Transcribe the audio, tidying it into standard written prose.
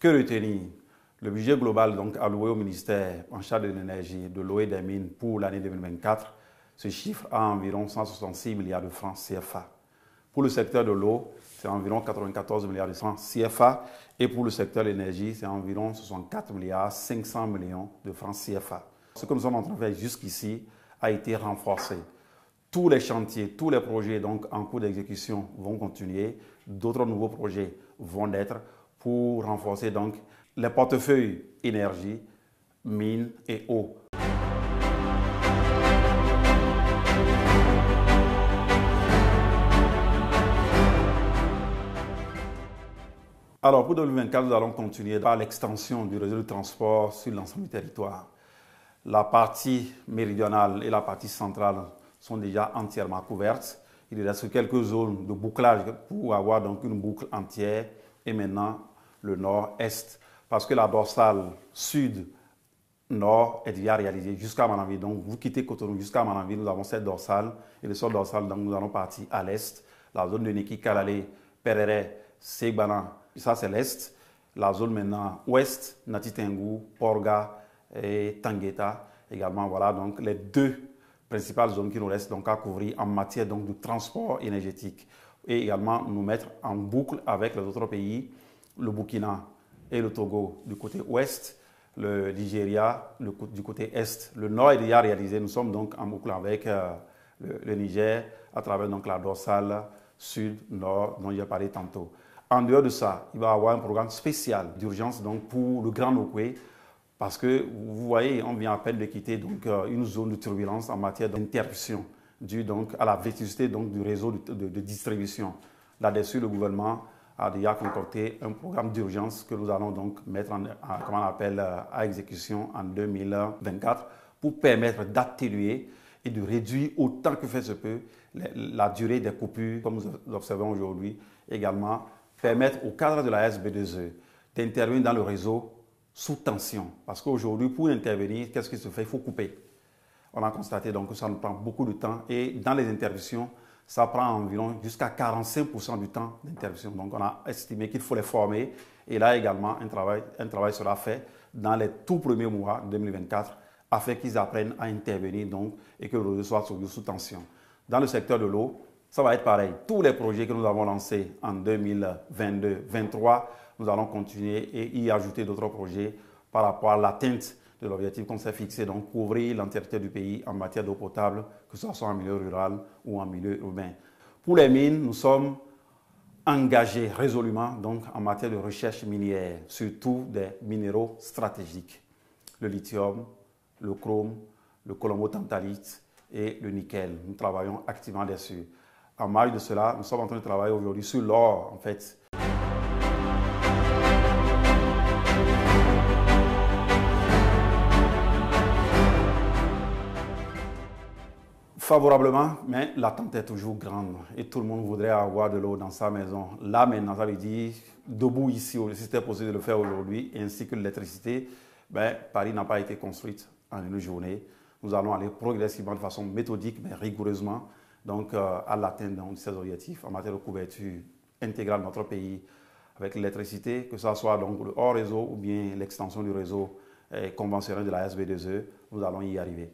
Que retenir? Le budget global donc alloué au ministère en charge de l'énergie, de l'eau et des mines pour l'année 2024 se chiffre à environ 166 milliards de francs CFA. Pour le secteur de l'eau, c'est environ 94 milliards de francs CFA et pour le secteur de l'énergie, c'est environ 64 milliards 500 millions de francs CFA. Ce que nous sommes en train de faire jusqu'ici a été renforcé. Tous les chantiers, tous les projets donc, en cours d'exécution vont continuer. D'autres nouveaux projets vont naître pour renforcer donc, les portefeuilles énergie, mines et eau. Alors pour 2024, nous allons continuer par l'extension du réseau de transport sur l'ensemble du territoire. La partie méridionale et la partie centrale sont déjà entièrement couvertes. Il reste quelques zones de bouclage pour avoir donc une boucle entière et maintenant le nord-est. Parce que la dorsale sud-nord est déjà réalisée jusqu'à Mananville. Donc vous quittez Cotonou jusqu'à Mananville, nous avons cette dorsale et le sol dorsal, donc nous allons partir à l'est. La zone de Neki, Kalale, Perere, Segbana, ça c'est l'est. La zone maintenant ouest, Natitengu, Porga et Tangueta également. Voilà donc les deux principales zones qui nous restent donc à couvrir en matière donc de transport énergétique. Et également nous mettre en boucle avec les autres pays, le Burkina et le Togo du côté ouest, le Nigeria du côté est. Le nord est déjà réalisé. Nous sommes donc en boucle avec le Niger à travers donc la dorsale sud-nord dont j'ai parlé tantôt. En dehors de ça, il va y avoir un programme spécial d'urgence donc pour le Grand Nokoué parce que vous voyez, on vient à peine de quitter donc une zone de turbulence en matière d'interruption due donc à la vétusté donc du réseau de distribution. Là-dessus, le gouvernement a déjà concocté un programme d'urgence que nous allons donc mettre à exécution en 2024 pour permettre d'atténuer et de réduire autant que fait se peut la durée des coupures, comme nous observons aujourd'hui. Également, permettre au cadre de la SB2E d'intervenir dans le réseau sous tension. Parce qu'aujourd'hui, pour intervenir, qu'est-ce qui se fait? Il faut couper. On a constaté donc que ça nous prend beaucoup de temps et dans les interventions, ça prend environ jusqu'à 45% du temps d'intervention. Donc, on a estimé qu'il faut les former. Et là également, un travail sera fait dans les tout premiers mois de 2024 afin qu'ils apprennent à intervenir donc, et que le réseau soit sous tension. Dans le secteur de l'eau, ça va être pareil. Tous les projets que nous avons lancés en 2022-2023, nous allons continuer et y ajouter d'autres projets par rapport à l'atteinte de l'objectif qu'on s'est fixé, donc couvrir l'entièreté du pays en matière d'eau potable, que ce soit en milieu rural ou en milieu urbain. Pour les mines, nous sommes engagés résolument donc, en matière de recherche minière, surtout des minéraux stratégiques, le lithium, le chrome, le colombo-tantalite et le nickel. Nous travaillons activement dessus. En marge de cela, nous sommes en train de travailler aujourd'hui sur l'or, en fait. Favorablement, mais l'attente est toujours grande et tout le monde voudrait avoir de l'eau dans sa maison. Là maintenant, ça veut dire debout ici, si c'était possible de le faire aujourd'hui, ainsi que l'électricité, Paris n'a pas été construite en une journée. Nous allons aller progressivement, de façon méthodique, mais rigoureusement, donc à l'atteinte de ces objectifs en matière de couverture intégrale de notre pays avec l'électricité, que ce soit donc le hors réseau ou bien l'extension du réseau conventionnel de la SB2E, nous allons y arriver.